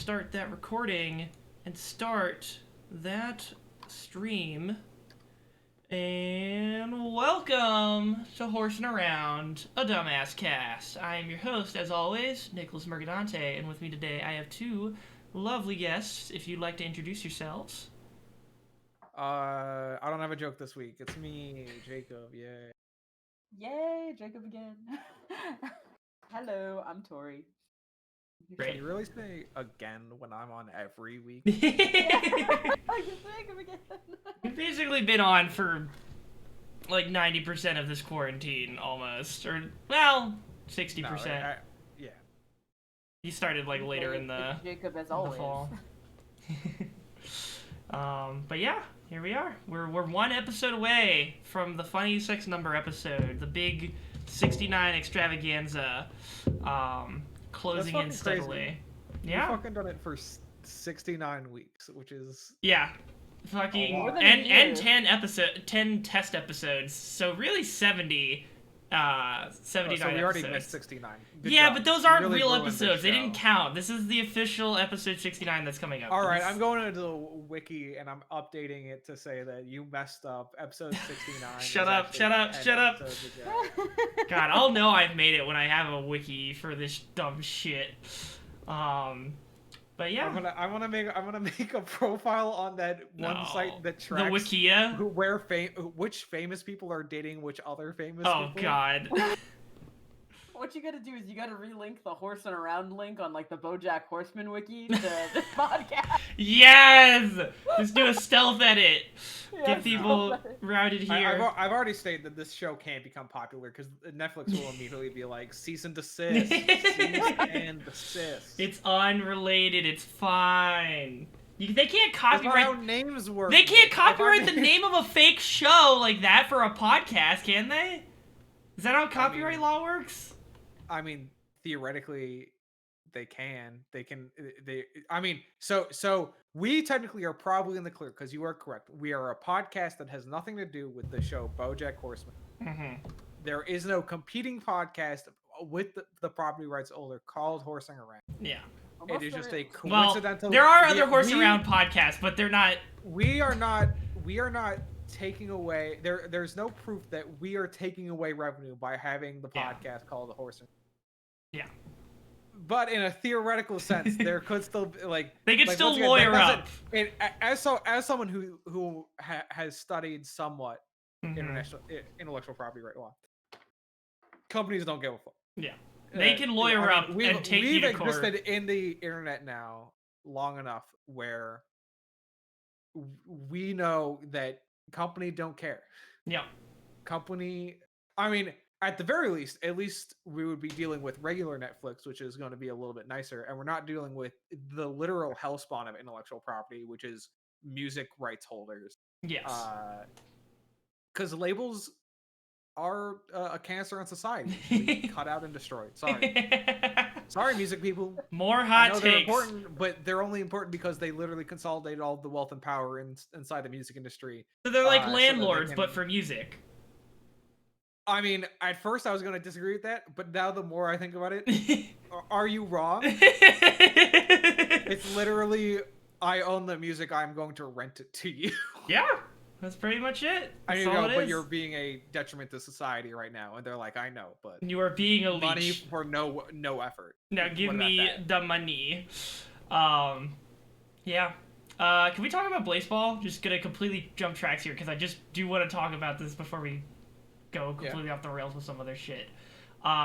start that recording and start that stream. And welcome to Horsin Around, a Dumbass Cast. I am your host, as always, Nicholas Mercadante, and with me today I have two lovely guests. If you'd like to introduce yourselves. I don't have a joke this week. It's me, Jacob. Yay. Yay, Jacob again. Hello, I'm Tori. Great. Can you really say again when I'm on every week? Yeah. Jacob again. We've basically been on for like 90% of this quarantine, almost. Or, well, 60%. No, yeah. You started like later in the, Jacob as the always. fall. But yeah, here we are. We're one episode away from the funny sex number episode, the big 69 extravaganza, closing in steadily. Crazy. Yeah. We've fucking done it for 69 weeks, which is Yeah. Fucking More than a and year. 10 test episodes. So really 70 79 so we already episodes. missed 69. Good Yeah, job. but those You aren't really real ruined this episodes. They show. didn't count. This is the official episode 69 that's coming up. All right, This- I'm going into the wiki and I'm updating it to say that you messed up. Episode 69. Shut is up, actually shut up, 10 shut up. episodes ago. God, I'll know I've made it when I have a wiki for this dumb shit. But yeah, I'm gonna make a profile on that one No. site that the tracks Wikia. which famous people are dating which other famous Oh people. God. What you gotta do is you gotta relink the Horsin Around link on like the BoJack Horseman wiki to this podcast. Yes. Just do a stealth edit. Yeah, Get people so- routed here. I've already stated that this show can't become popular because Netflix will immediately be like cease and desist, cease and desist. It's unrelated. It's fine. They can't That's not copyright. how names work. They can't If our copyright the name- name of a fake show like that for a podcast, can they? Is that how copyright mean- law works? I mean, theoretically, they can. They can. They. I mean, so we technically are probably in the clear because you are correct. We are a podcast that has nothing to do with the show BoJack Horseman. Mm-hmm. There is no competing podcast with the property rights holder called Horsing Around. Yeah. Almost It is just a there. Well, coincidental. there are we- other horse we- around podcasts, but they're not. We are not taking away. There's no proof that we are taking away revenue by having the Yeah. podcast called the Horsing. Yeah. But in a theoretical sense, there could still be like They could like, still once again, lawyer that up. doesn't- as someone who has studied somewhat Mhm. intellectual property right law, companies don't give a fuck. Yeah. They can lawyer up and take you to court. We've existed in the internet now long enough where we know that company don't care. Yeah. Company, I mean, at the very least, at least we would be dealing with regular Netflix, which is going to be a little bit nicer, and we're not dealing with the literal hellspawn of intellectual property, which is music rights holders. Yes. Because labels are a cancer on society. They should be cut out and destroyed. Sorry, music people. More I hot know they're takes. important, but they're only important because they literally consolidated all the wealth and power inside the music industry. So they're like so that they landlords, can- but for music. I mean, at first I was going to disagree with that, but now the more I think about it, are you wrong? It's literally, I own the music, I'm going to rent it to you. Yeah, that's pretty much it. I That's mean, all no, it but is. you're being a detriment to society right now, and they're like, I know, but You are being a money leech. for no effort. Now give What about me that? the money. Yeah. Can we talk about baseball? Just gonna completely jump tracks here because I just do want to talk about this before we go completely off the rails with some other shit.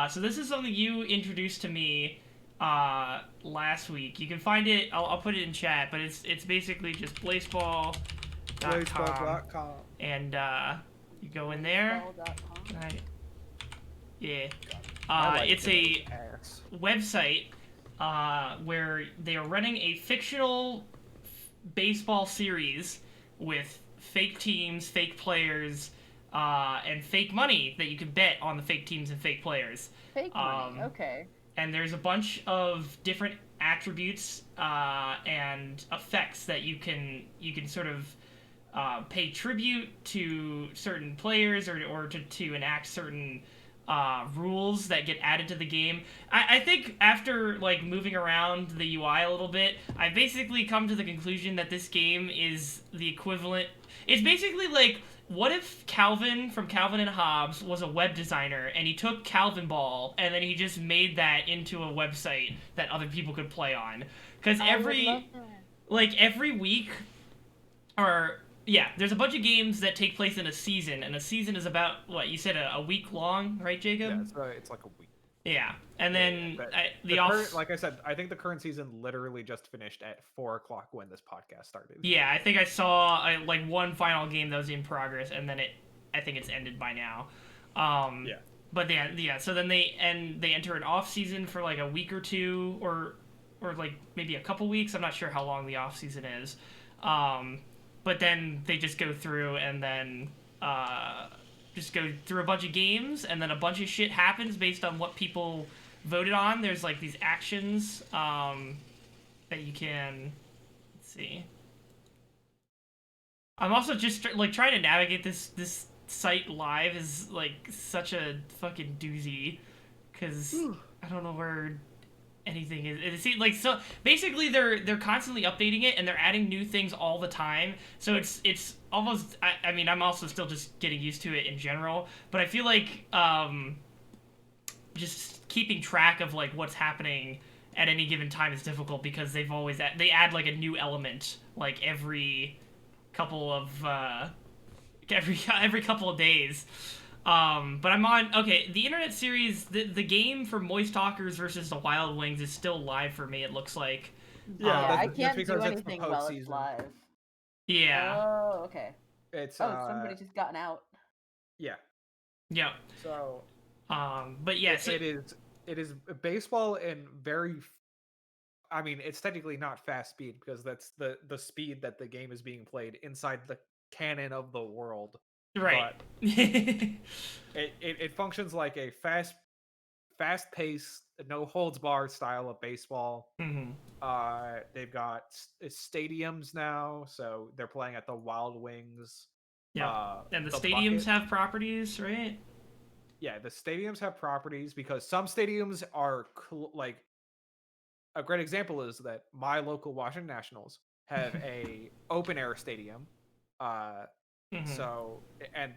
So this is something you introduced to me last week. You can find it. I'll put it in chat, but it's basically just baseball.com, Baseball.com. and you go in there. Ball.com. Right. Yeah. I like It's a ass. website where they are running a fictional baseball series with fake teams, fake players, and fake money that you can bet on the fake teams and fake players. Fake money. Okay. And there's a bunch of different attributes and effects that you can sort of pay tribute to certain players or to enact certain rules that get added to the game. I think after like moving around the UI a little bit, I basically come to the conclusion that this game is the equivalent. It's basically like, what if Calvin from Calvin and Hobbes was a web designer and he took Calvin Ball and then he just made that into a website that other people could play on? Because every week, or yeah, there's a bunch of games that take place in a season, and a season is about, what, you said a week long, right, Jacob? Yeah, it's like a week. Yeah, and then like I said, I think the current season literally just finished at 4:00 when this podcast started. Yeah, I think I saw like one final game that was in progress, and then I think it's ended by now. Yeah. But yeah. So then they enter an off season for like a week or two, or like maybe a couple weeks. I'm not sure how long the off season is. But then they just go through and then just go through a bunch of games, and then a bunch of shit happens based on what people voted on. There's like these actions that you can, let's see. I'm also just like trying to navigate this site live is like such a fucking doozy, because I don't know where anything is. It seems like, so basically they're constantly updating it and they're adding new things all the time. So it's almost, I mean, I'm also still just getting used to it in general, but I feel like just keeping track of like what's happening at any given time is difficult, because they add like a new element like every couple of every couple of days. But I'm on, okay, the internet series, the game for Moist Talkers versus the Wild Wings is still live for me, it looks like. Yeah, I can't do anything while it's live. Yeah. Oh, okay. It's somebody just gotten out. Yeah. Yeah. So but yeah, it is baseball in very, I mean, it's technically not fast speed, because that's the speed that the game is being played inside the canon of the world. Right. But it functions like a fast-paced, no holds barred style of baseball. Mm-hmm. They've got stadiums now, so they're playing at the Wild Wings. Yeah, and the stadiums have properties, right? Yeah, the stadiums have properties, because some stadiums are like, a great example is that my local Washington Nationals have a open air stadium. So, and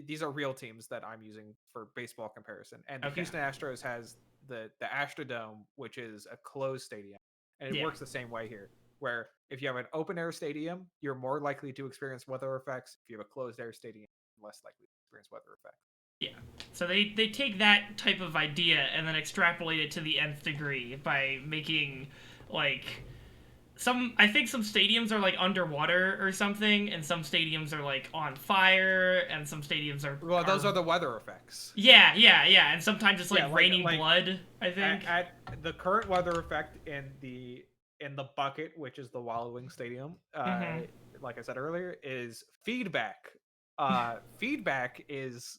these are real teams that I'm using for baseball comparison. And the Houston Astros has the Astrodome, which is a closed stadium, and it works the same way here. Where if you have an open air stadium, you're more likely to experience weather effects. If you have a closed air stadium, you're less likely to experience weather effects. Yeah. So they take that type of idea and then extrapolate it to the nth degree by making like I think some stadiums are like underwater or something, and some stadiums are like on fire, and some stadiums are... Well, those are the weather effects. Yeah, and sometimes it's like raining blood, I think. At the current weather effect in the bucket, which is the Wild Wing Stadium, like I said earlier, is feedback. Feedback is,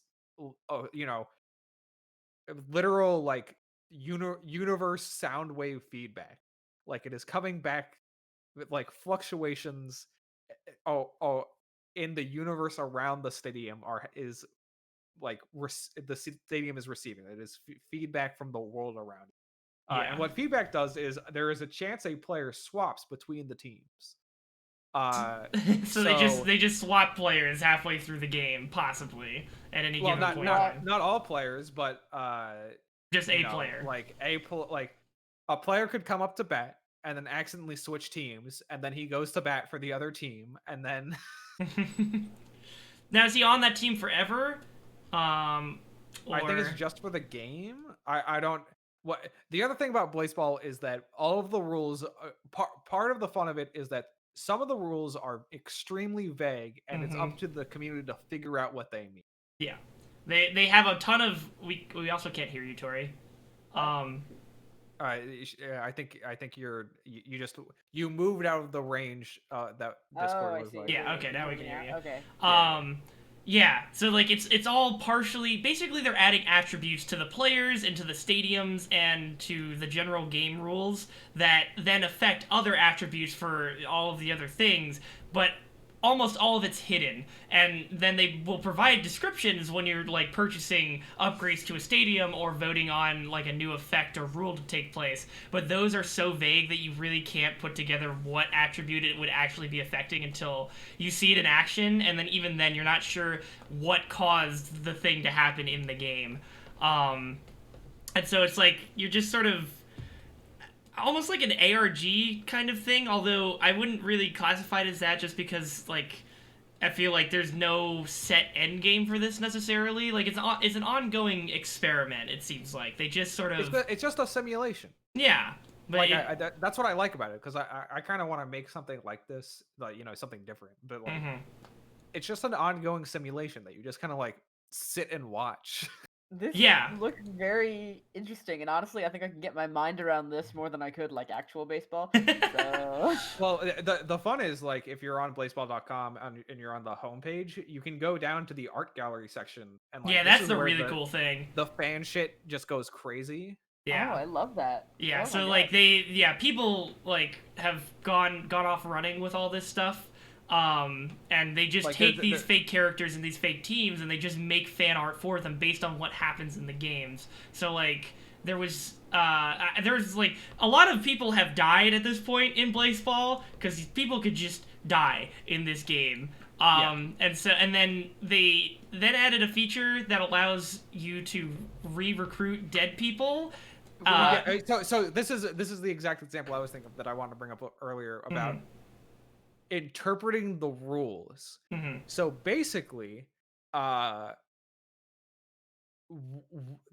literal like universe sound wave feedback. Like, it is coming back with like fluctuations in the universe around the stadium is like the stadium is receiving. It is feedback from the world around it. And what feedback does is there is a chance a player swaps between the teams. So they just swap players halfway through the game, possibly at any given point. Not all players, but just a player. Like a player could come up to bat and then accidentally switch teams, and then he goes to bat for the other team, and then... Now, is he on that team forever? I think it's just for the game. I don't... What the other thing about baseball is that all of the rules... part of the fun of it is that some of the rules are extremely vague, and it's up to the community to figure out what they mean. Yeah. They have a ton of... We also can't hear you, Tori. I think you moved out of the range that Discord was like. Yeah, okay, now we can hear you. Okay. Yeah, so like it's all partially, basically they're adding attributes to the players and to the stadiums and to the general game rules that then affect other attributes for all of the other things, but almost all of it's hidden, and then they will provide descriptions when you're like purchasing upgrades to a stadium or voting on like a new effect or rule to take place, but those are so vague that you really can't put together what attribute it would actually be affecting until you see it in action, and then even then you're not sure what caused the thing to happen in the game. And so it's like you're just sort of almost like an ARG kind of thing, although I wouldn't really classify it as that just because, like, I feel like there's no set end game for this necessarily. Like, it's an ongoing experiment, it seems like. They just sort of... It's just a simulation. Yeah. But like, that's what I like about it, because I kind of want to make something like this, like, you know, something different. But, like, it's just an ongoing simulation that you just kind of, like, sit and watch. This Yeah. looks very interesting, and honestly, I think I can get my mind around this more than I could like actual baseball. So... Well, the fun is, like, if you're on blaseball.com and you're on the homepage, you can go down to the art gallery section, and like, yeah, that's the really cool thing. The fan shit just goes crazy. Yeah. Oh, I love that. Yeah, Oh so like people like have gone off running with all this stuff. And they just Like, take these fake characters and these fake teams and they just make fan art for them based on what happens in the games. So like there's like a lot of people have died at this point in Blaseball because people could just die in this game. And then they added a feature that allows you to re-recruit dead people. So this is the exact example I was thinking of that I wanted to bring up earlier about interpreting the rules. So basically,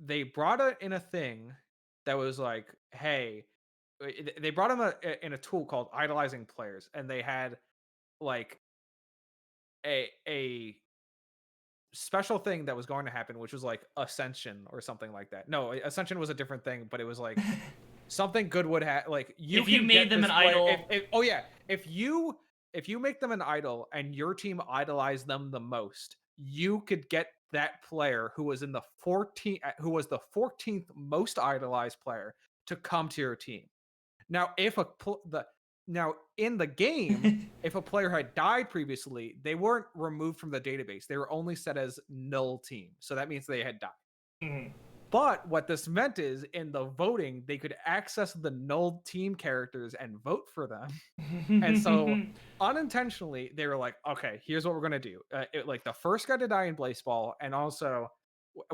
they brought in a thing that was like, hey, they brought in a tool called idolizing players, and they had like a special thing that was going to happen, which was like Ascension or something like that. No, Ascension was a different thing, but it was like something good would have, like, if you made them an idol. If you make them an idol and your team idolized them the most, you could get that player who was the 14th most idolized player to come to your team. Now, in the game, if a player had died previously, they weren't removed from the database. They were only set as null team. So that means they had died. But what this meant is, in the voting, they could access the null team characters and vote for them. And so, unintentionally, they were like, okay, here's what we're going to do. Like, the first guy to die in Blaseball, and also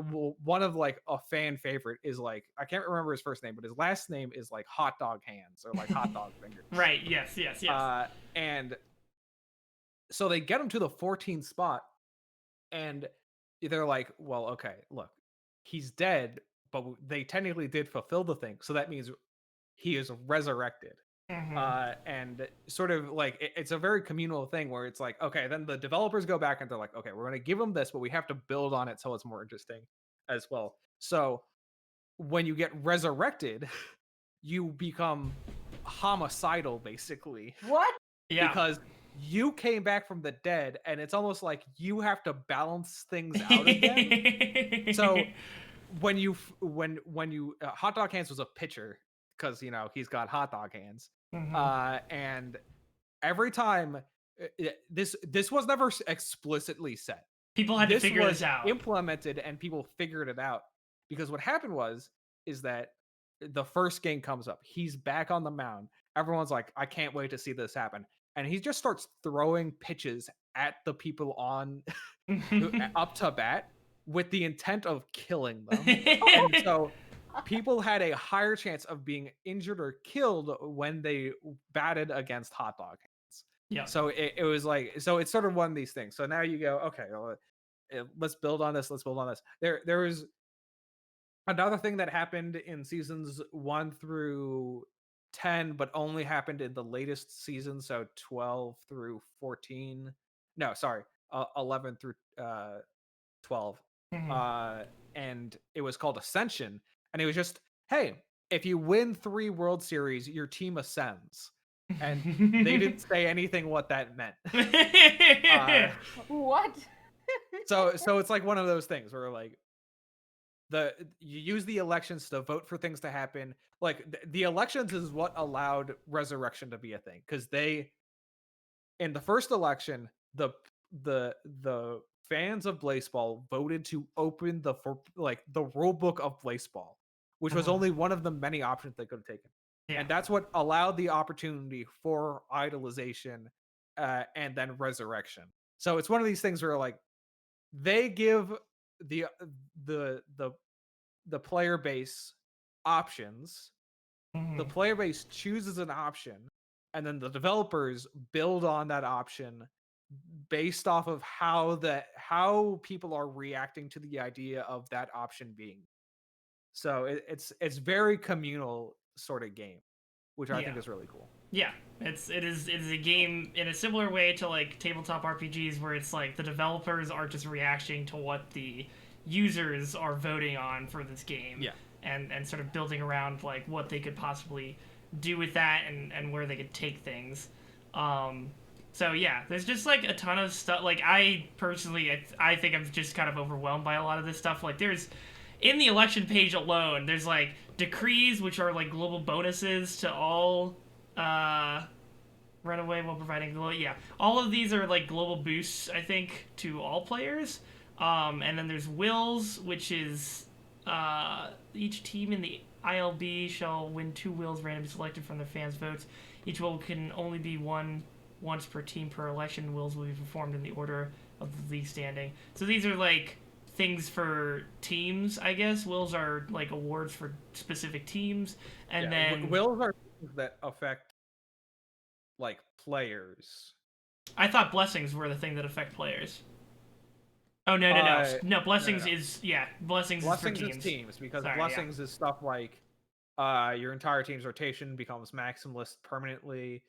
one of, like, a fan favorite is, like, I can't remember his first name, but his last name is, like, Hot Dog Hands, or, like, Hot Dog Fingers. Right, yes. And so they get him to the 14th spot, and they're like, well, okay, look. He's dead, but they technically did fulfill the thing, so that means he is resurrected. And sort of like it's a very communal thing where it's like, okay, then the developers go back and they're like, okay, we're going to give him this, but we have to build on it so it's more interesting as well. So when you get resurrected, you become homicidal, basically. What? Yeah. Because you came back from the dead, and it's almost like you have to balance things out again. So when you Hot Dog Hands was a pitcher, because, you know, he's got hot dog hands. And every time this was never explicitly said. People had to figure this out. Implemented, and people figured it out, because what happened is that the first game comes up. He's back on the mound. Everyone's like, I can't wait to see this happen. And he just starts throwing pitches at the people on up to bat with the intent of killing them. And so people had a higher chance of being injured or killed when they batted against Hot Dog Hands. Yeah. So it was like, so it's sort of one of these things. So now you go, okay, well, let's build on this. There was another thing that happened in seasons 1 through 10, but only happened in the latest season, so 12 through 14. No, sorry, 11 through 12. And it was called Ascension, and it was just, hey, if you win 3 World Series, your team ascends. And they didn't say anything what that meant. What? So it's like one of those things where, like, you use the elections to vote for things to happen. Like, the elections is what allowed resurrection to be a thing, because in the first election, the the fans of Blaseball voted to open the rule book of Blaseball, which was Mhm. only one of the many options they could have taken. Yeah. And that's what allowed the opportunity for idolization and then resurrection. So it's one of these things where like they give the the the the player base options. The Mhm. player base chooses an option, and then the developers build on that option based off of how people are reacting to the idea of that option being. So it's very communal sort of game, which I Yeah. think is really cool. Yeah, it is a game in a similar way to like tabletop RPGs where it's like the developers are just reacting to what the users are voting on for this game. Yeah. And sort of building around like what they could possibly do with that and where they could take things. So yeah, there's just like a ton of stuff. Like I personally, I think I'm just kind of overwhelmed by a lot of this stuff. Like there's in the election page alone, there's like decrees, which are like global bonuses to all runaway while providing global. Yeah, all of these are like global boosts, I think, to all players. And then there's wills, which is each team in the ILB shall win 2 wills randomly selected from their fans' votes. Each will can only be won once per team per election. Wills will be performed in the order of the league standing. So these are like things for teams, I guess. Wills are like awards for specific teams, and then wills are things that affect like players. I thought blessings were the thing that affect players. Oh no! No, blessings no. is blessings is for teams. Is teams because Sorry, blessings is stuff like your entire team's rotation becomes maximalist permanently.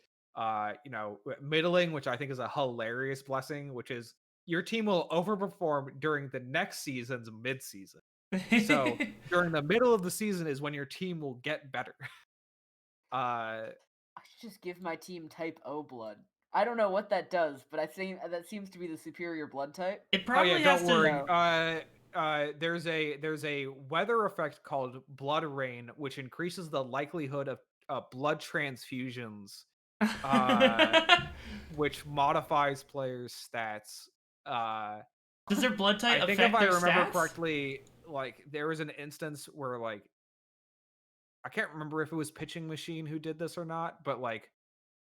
Middling, which I think is a hilarious blessing, which is your team will overperform during the next season's mid-season. So during the middle of the season is when your team will get better. I should just give my team type O blood. I don't know what that does, but that seems to be the superior blood type. It probably has don't worry. There's a weather effect called blood rain, which increases the likelihood of blood transfusions, which modifies players' stats. Does their blood type I think affect if I their remember stats? correctly, like there was an instance where like I can't remember if it was Pitching Machine who did this or not, but like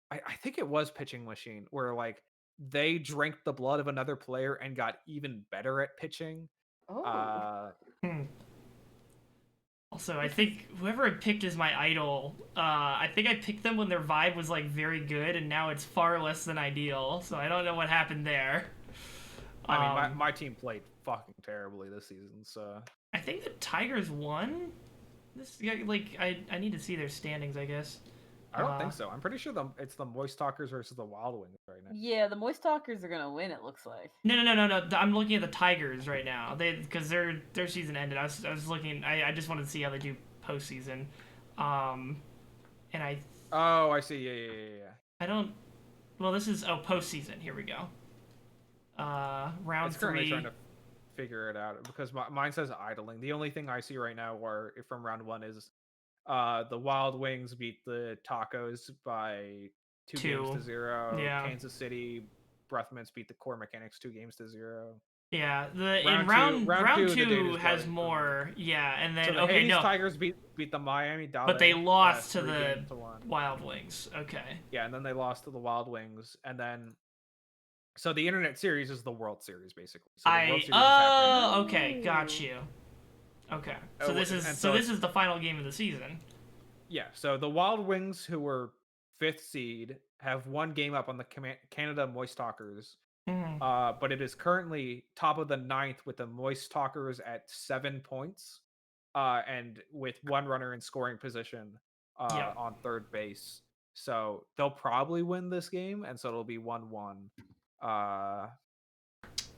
I think it was Pitching Machine where like they drank the blood of another player and got even better at pitching. Oh. Also, I think whoever I picked as my idol, I think I picked them when their vibe was like very good, and now it's far less than ideal. So I don't know what happened there. I mean, my team played fucking terribly this season, so I think the Tigers won. This like I need to see their standings, I guess. I don't think so. I'm pretty sure it's the Moist Talkers versus the Wild Wings right now. Yeah, the Moist Talkers are gonna win. It looks like. No. I'm looking at the Tigers right now. Because their season ended. I was looking. I just wanted to see how they do postseason. And I. Oh, I see. Yeah. I don't. Well, this is postseason. Here we go. Round it's currently 3. trying to figure it out because mine says idling. The only thing I see right now, or from round 1, is the Wild Wings beat the Tacos by 2 games to 0. Yeah. Kansas City Breath Mints beat the Core Mechanics 2 games to 0. Yeah, round two has more. Yeah, and then so the Hades Tigers beat the Miami Dolphins, but they lost to the Wild Wings. Okay. Yeah, and then they lost to the Wild Wings, and then so the Internet Series is the World Series basically. So the World Series okay, got you. Okay, so this is the final game of the season. Yeah, so the Wild Wings, who were 5th seed, have 1 game up on the Canada Moist Talkers. Mm-hmm. But it is currently top of the 9th with the Moist Talkers at 7 points, and with 1 runner in scoring position on 3rd base. So they'll probably win this game, and so it'll be 1-1.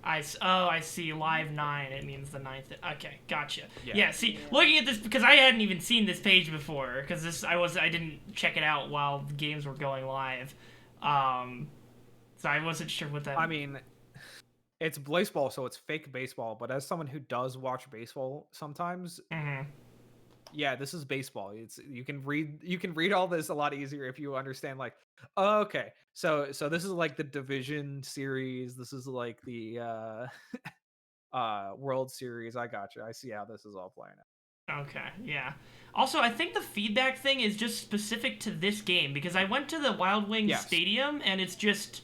I see. Live 9. It means the 9th. Okay, gotcha. Yeah. See, looking at this because I hadn't even seen this page before because I didn't check it out while the games were going live. So I wasn't sure what that. I mean, it's baseball, so it's fake baseball. But as someone who does watch baseball sometimes, yeah, this is baseball. It's you can read all this a lot easier if you understand like, oh, okay, so this is like the division series. This is like the World Series. I gotcha. I see how this is all playing out. Okay, yeah. Also, I think the feedback thing is just specific to this game because I went to the Wild Wings Yes. Stadium and it's just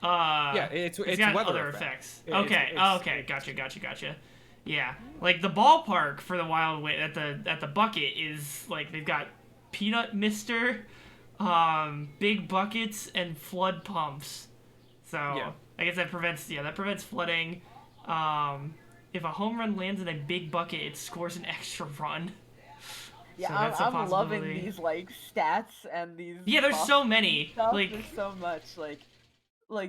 Yeah, it's got weather other effects. effects. Okay, okay, gotcha. Yeah, like the ballpark for the Wild Wing at the bucket is like they've got peanut mister, big buckets and flood pumps. So Yeah. I guess that prevents flooding. If a home run lands in a big bucket, it scores an extra run. Yeah, So that's a I'm loving possibility. these like stats and these. Yeah, there's buffs so and many. stuff. Like There's so much. Like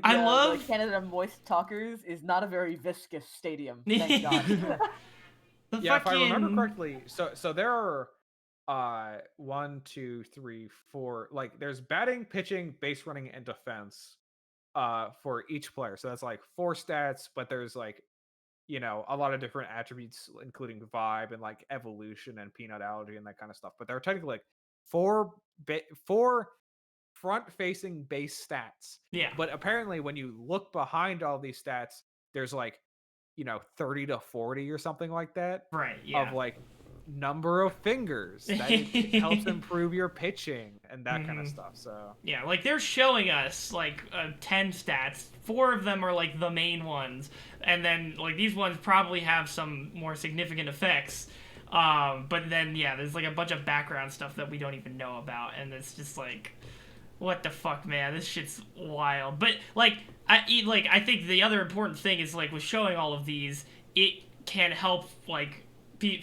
I the love Canada Moist Talkers is not a very viscous stadium. Thank God. the Yeah, fucking... if I remember correctly, so there are 1, 2, 3, 4, like there's batting, pitching, base running, and defense for each player. So that's like 4 stats, but there's like, you know, a lot of different attributes, including vibe and like evolution and peanut allergy and that kind of stuff. But there are technically like 4 front facing base stats. Yeah. But apparently when you look behind all these stats, there's like, you know, 30 to 40 or something like that. Right, Of yeah. like number of fingers that it helps improve your pitching and that kind of stuff. So yeah, like they're showing us like 10 stats. 4 of them are like the main ones, and then like these ones probably have some more significant effects. But then yeah, there's like a bunch of background stuff that we don't even know about, and it's just like, what the fuck, man? This shit's wild. But I think the other important thing is like with showing all of these, it can help like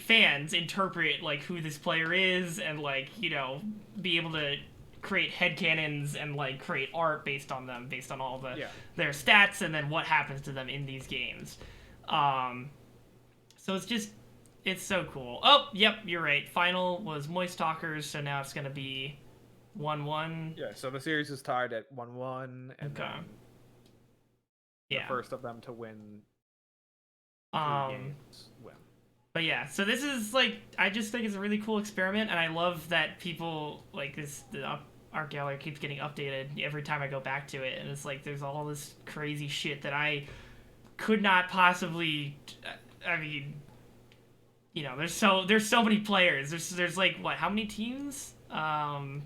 fans interpret like who this player is and like, you know, be able to create headcanons and like create art based on them, based on all their stats and then what happens to them in these games. So it's so cool. Oh, yep, you're right. Final was Moist Talkers, so now it's gonna be 1-1. yeah, so the series is tied at 1-1, and Okay. the first of them to win 3 games win. But yeah, so this is like, I just think it's a really cool experiment, and I love that people like this. The art gallery keeps getting updated every time I go back to it, and it's like there's all this crazy shit that I could not possibly. I mean, you know, there's so many players. There's like what? How many teams? There's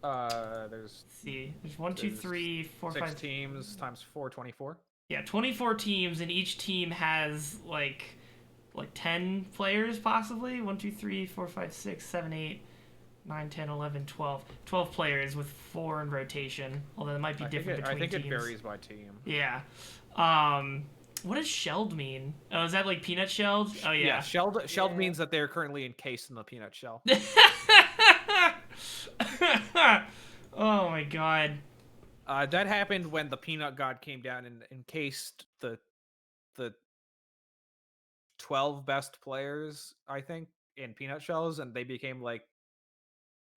Let's see. There's 1, 2, 3, 4, 6 5 teams times 4, 24. Yeah, 24 teams, and each team has like 10 players possibly. 1, 2, 3, 4, 5, 6, 7, 8, 9, 10, 11, 12. 12 players with 4 in rotation. Although it might be different between teams. I think it varies by team. Yeah. What does shelled mean? Oh, is that like peanut shelled? Oh yeah. Yeah, shelled means that they're currently encased in the peanut shell. Oh my god. That happened when the peanut god came down and encased the 12 best players, I think, in peanut shells, and they became like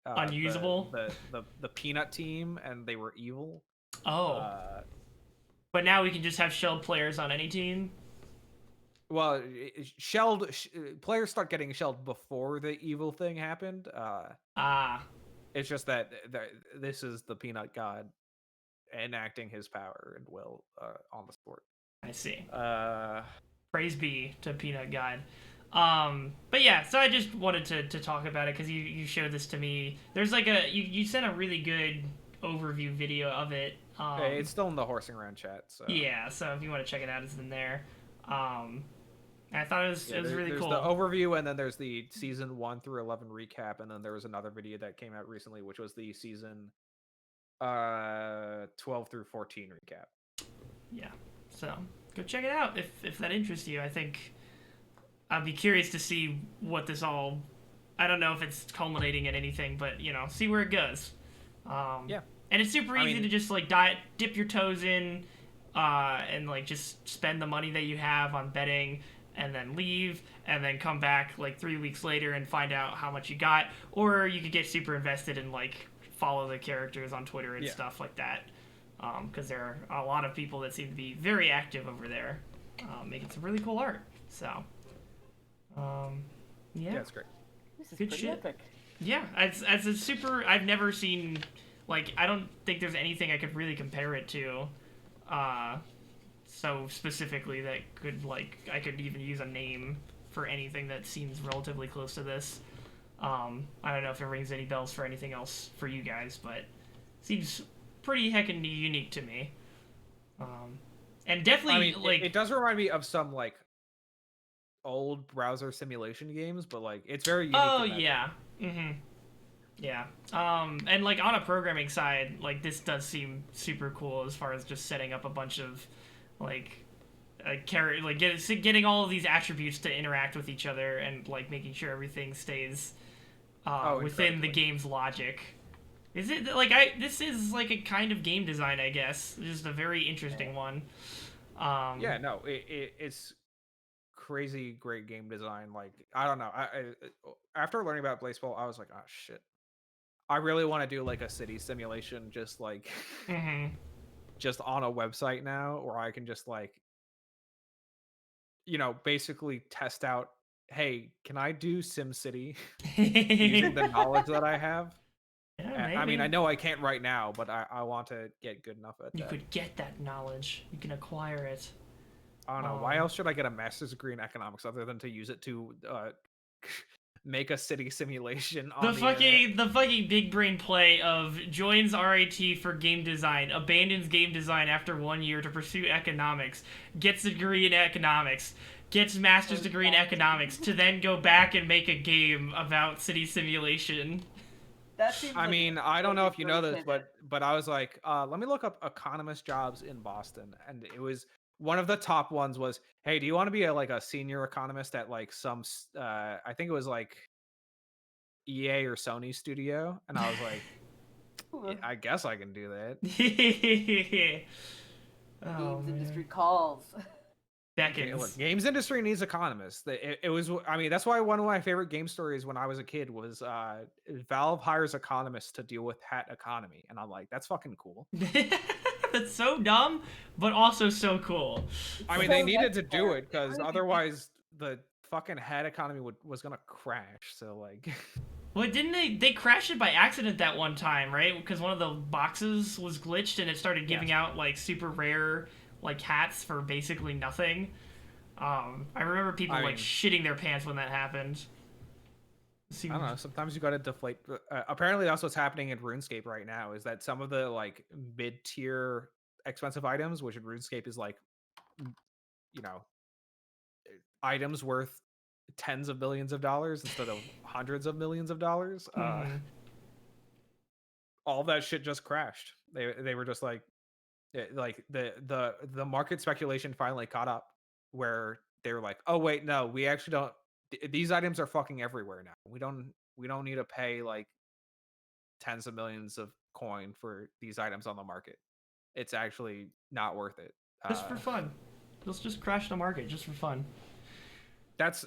unusable. The peanut team, and they were evil. Oh. But now we can just have shelled players on any team. Well, players start getting shelled before the evil thing happened. It's just that this is the peanut god enacting his power and will on the sport. I see. Praise be to Peanut God. But yeah, so I just wanted to talk about it because you showed this to me. There's like you sent a really good overview video of it. It's still in the Horsin Around chat. So yeah, so if you want to check it out, it's in there. I thought it was really cool. There's the overview, and then there's the season 1 through 11 recap, and then there was another video that came out recently, which was the season 12 through 14 recap. Yeah, so go check it out if that interests you. I think I'd be curious to see what this all. I don't know if it's culminating in anything, but you know, see where it goes. Yeah, and it's super easy to just like dip your toes in, and like just spend the money that you have on betting, and then leave, and then come back like 3 weeks later and find out how much you got, or you could get super invested and like follow the characters on Twitter and stuff like that, because there are a lot of people that seem to be very active over there, making some really cool art. So, yeah, it's great. This is Good pretty shit. epic. Yeah, as a super, I've never seen, like, I don't think there's anything I could really compare it to, so specifically that could, like, I could even use a name for anything that seems relatively close to this. I don't know if it rings any bells for anything else for you guys, but seems pretty heckin' unique to me. And definitely, like... it does remind me of some, like, old browser simulation games, but, like, it's very unique. Oh, yeah. Mm-hmm. Yeah. And, like, on a programming side, like, this does seem super cool as far as just setting up a bunch of, like, getting all of these attributes to interact with each other and, like, making sure everything stays within the game's logic. Is it, like, this is, like, a kind of game design, I guess. Just a very interesting one. Yeah, no, it's crazy great game design. Like, I don't know. After learning about Blaseball, I was like, oh, shit. I really want to do, like, a city simulation just, like, just on a website now, where I can just, like, basically test out, hey, can I do SimCity using the knowledge that I have? Yeah, I mean, maybe. I know I can't right now, but I want to get good enough at that. You could get that knowledge. You can acquire it. I don't know. Why else should I get a master's degree in economics other than to use it to make a city simulation on the fucking big brain play of joins RIT for game design, abandons game design after 1 year to pursue economics, gets a degree in economics, gets master's degree in economics to then go back and make a game about city simulation. That seems I like mean, I don't know if you know this, but I was like, let me look up economist jobs in Boston, and it was one of the top ones was, hey, do you want to be a senior economist at, like, some I think it was like EA or Sony studio, and I was like, yeah, I guess I can do that. Games industry calls. Okay, look, games industry needs economists. It was, I mean, that's why one of my favorite game stories when I was a kid was Valve hires economists to deal with hat economy, and I'm like, that's fucking cool. That's so dumb, but also so cool. I mean, they needed to do it because otherwise the fucking hat economy was gonna crash. So, like, well, didn't they crashed it by accident that one time, right? Because one of the boxes was glitched and it started giving out, like, super rare, like, hats for basically nothing. I remember people like shitting their pants when that happened. I don't know. Sometimes you gotta deflate. Apparently, that's what's happening in RuneScape right now. Is that some of the, like, mid-tier expensive items, which in RuneScape is, like, items worth tens of millions of dollars instead of hundreds of millions of dollars. All that shit just crashed. They were just like the market speculation finally caught up, where they were like, oh wait, no, we actually don't. These items are fucking everywhere now. We don't need to pay, like, tens of millions of coin for these items on the market. It's actually not worth it. Just for fun. Let's just crash the market just for fun. That's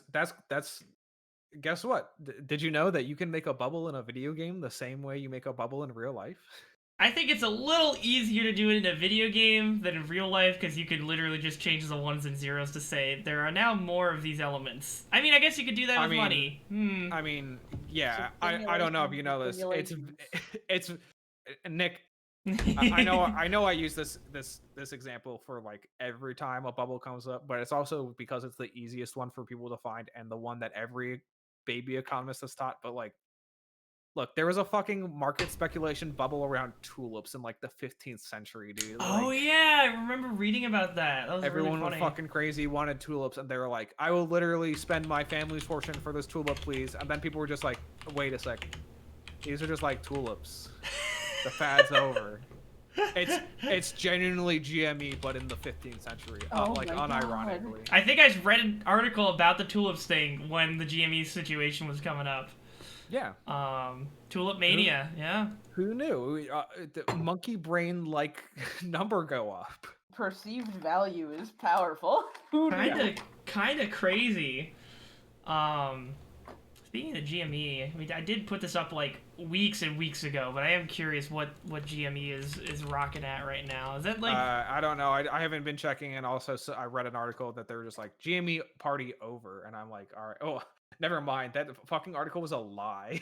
guess what? Did you know that you can make a bubble in a video game the same way you make a bubble in real life? I think it's a little easier to do it in a video game than in real life, because you could literally just change the ones and zeros to say there are now more of these elements. I mean, I guess you could do that with money. I mean, yeah. I don't know if you know this. It's Nick. I know I use this example for, like, every time a bubble comes up, but it's also because it's the easiest one for people to find and the one that every baby economist has taught. But, like, look, there was a fucking market speculation bubble around tulips in, like, the 15th century, dude. Oh, like, yeah, I remember reading about that. That was everyone really funny. was fucking crazy, wanted tulips, and they were like, I will literally spend my family's fortune for this tulip, please. And then people were just like, wait a second. These are just, like, tulips. The fad's over. It's genuinely GME, but in the 15th century, unironically. I think I read an article about the tulips thing when the GME situation was coming up. Yeah. Tulip mania. Yeah. Who knew? The monkey brain, like, number go up. Perceived value is powerful. Kinda crazy. Speaking of GME, I mean, I did put this up, like, weeks and weeks ago, but I am curious what GME is rocking at right now. Is that, like... I don't know. I haven't been checking, and also I read an article that they were just like, GME party over, and I'm like, all right. Oh, Never mind. That fucking article was a lie.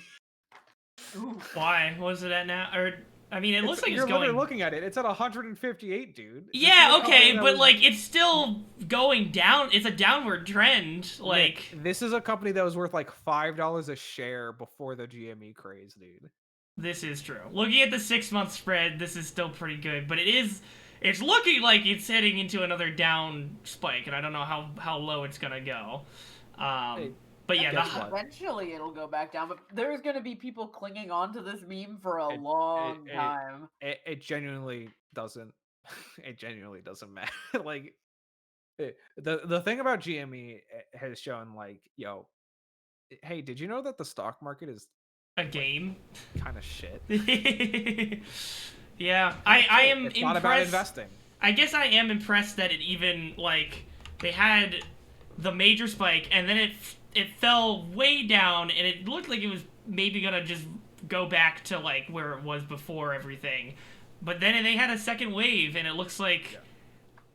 Ooh. Why? What was it at now? Or I mean, it looks like it's you're literally going. looking at it. It's at 158, dude. This is a Yeah, company okay, that but was- like it's still going down. It's a downward trend. Like Nick, this is a company that was worth like $5 a share before the GME craze, dude. this is true. Looking at the 6-month spread, this is still pretty good, but it's looking like it's heading into another down spike, and I don't know how low it's gonna go. Hey, But yeah, guess what? Eventually it'll go back down, but there's gonna be people clinging on to this meme for a It- long it- time. It genuinely doesn't. It genuinely doesn't matter. Like the thing about GME has shown, like, yo, hey, did you know that the stock market is a game. kind of shit? Yeah, I am It's impressed. not about investing. I guess I am impressed that it even like they had the major spike and then it fell way down and it looked like it was maybe gonna just go back to like where it was before everything, but then they had a second wave and it looks like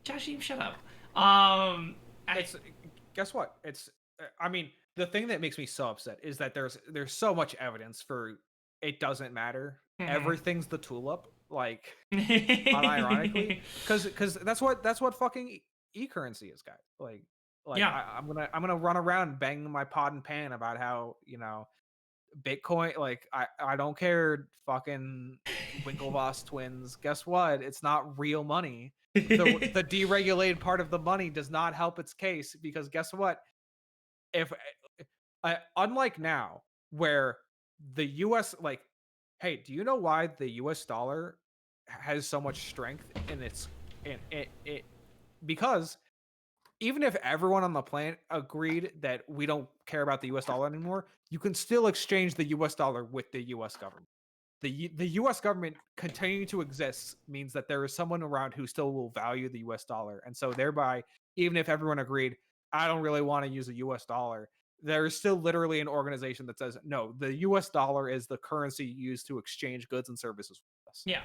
Josh, you shut up. It's guess what? It's I mean, the thing that makes me so upset is that there's so much evidence for it doesn't matter. Mhm. Everything's the tulip, like unironically, because that's what fucking e-currency is, guys. Like Yeah. I'm gonna run around banging my pot and pan about how, you know, Bitcoin, like I don't care, fucking Winklevoss twins. Guess what? It's not real money. The deregulated part of the money does not help its case, because guess what? If unlike now, where the US, like, hey, do you know why the US dollar has so much strength in its in it because even if everyone on the planet agreed that we don't care about the US dollar anymore, you can still exchange the US dollar with the US government. The US government continuing to exist means that there is someone around who still will value the US dollar. And so thereby, even if everyone agreed, I don't really want to use a US dollar, there is still literally an organization that says, no, the US dollar is the currency used to exchange goods and services with us. Yeah.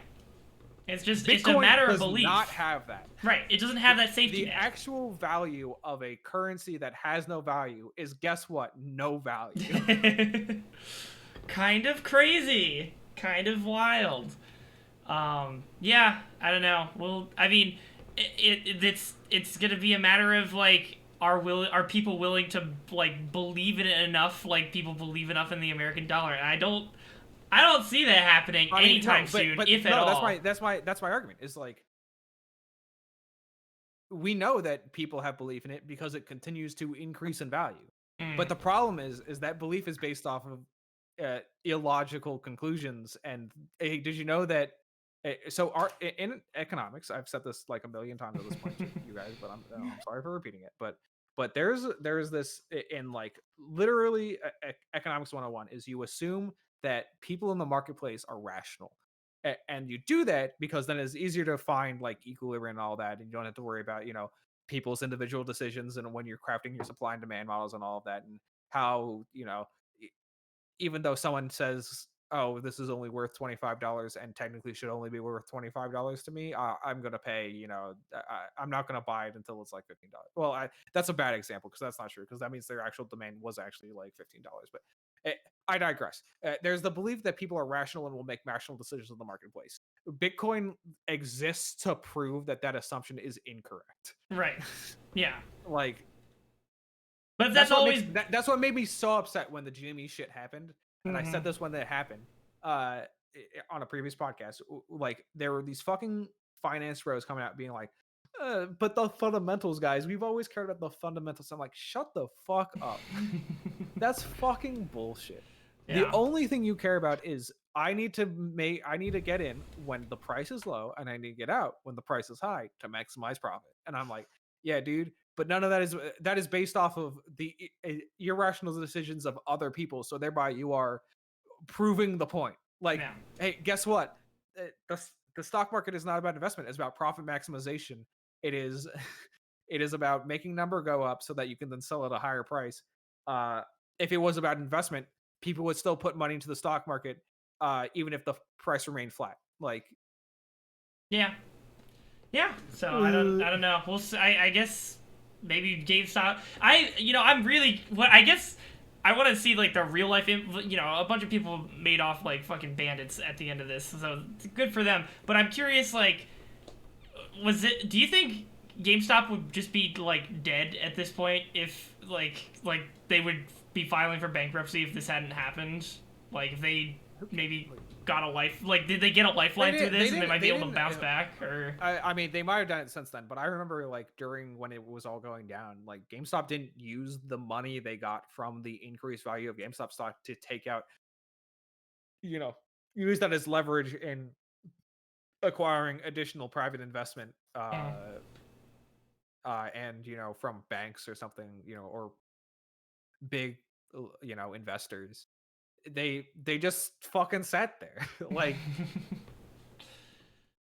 It's just Bitcoin it's a matter of does belief. not have that. Right. It doesn't have that safety The net. actual value of a currency that has no value is, guess what? No value. Kind of crazy. Kind of wild. Yeah, I don't know. Well, I mean, it's gonna be a matter of like, are people willing to like believe in it enough, like people believe enough in the American dollar? And I don't see that happening anytime soon, if at all. That's my argument. Is like, we know that people have belief in it because it continues to increase in value. But the problem is that belief is based off of illogical conclusions. And hey, did you know that? So in economics, I've said this like a million times at this point to you guys, but I'm sorry for repeating it. But there's this in like literally economics 101 is you assume that people in the marketplace are rational. And you do that because then it's easier to find like equilibrium and all that, and you don't have to worry about, you know, people's individual decisions and when you're crafting your supply and demand models and all of that, and how, you know, even though someone says, oh, this is only worth $25 and technically should only be worth $25 to me, I'm gonna pay, you know, I'm not gonna buy it until it's like $15. Well, that's a bad example because that's not true, because that means their actual demand was actually like $15. But I digress. There's the belief that people are rational and will make rational decisions in the marketplace. Bitcoin exists to prove that assumption is incorrect. Right. Yeah. Like, but that's always that's what made me so upset when the GME shit happened. And I said this when that happened on a previous podcast. Like, there were these fucking finance bros coming out being like, but the fundamentals, guys, we've always cared about the fundamentals. I'm like, shut the fuck up. That's fucking bullshit. Yeah. The only thing you care about is I need to get in when the price is low, and I need to get out when the price is high to maximize profit. And I'm like, yeah, dude, but none of that is based off of the irrational decisions of other people. So thereby you are proving the point. Like, hey, guess what? The stock market is not about investment. It's about profit maximization. It is about making number go up so that you can then sell at a higher price. If it was about investment, people would still put money into the stock market, even if the price remained flat. Like, yeah. So I don't know. We'll see. I guess maybe GameStop. I guess I want to see like the real life. A bunch of people made off like fucking bandits at the end of this, so it's good for them. But I'm curious, like, do you think GameStop would just be like dead at this point if like they would be filing for bankruptcy if this hadn't happened? Like if they maybe got a life, like did they get a lifeline through this and they might be able to bounce back? Or I mean, they might have done it since then, but I remember like during when it was all going down, like GameStop didn't use the money they got from the increased value of GameStop stock to take out, use that as leverage in acquiring additional private investment and from banks or something, or big investors. They just fucking sat there. Like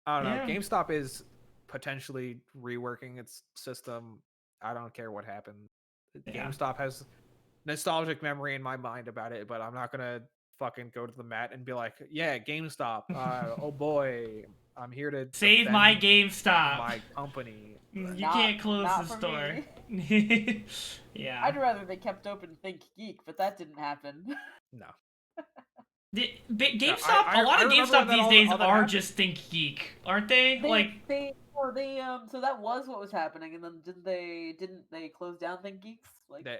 I don't know. GameStop is potentially reworking its system. I don't care what happened. GameStop has nostalgic memory in my mind about it, but I'm not gonna fucking go to the mat and be like, yeah, GameStop. Oh boy, I'm here to save my GameStop, my company. You can't close the store. Yeah. I'd rather they kept open Think Geek, but that didn't happen. No. GameStop, a lot of GameStop these days are just Think Geek, aren't they? So that was what was happening, and then didn't they close down Think Geeks?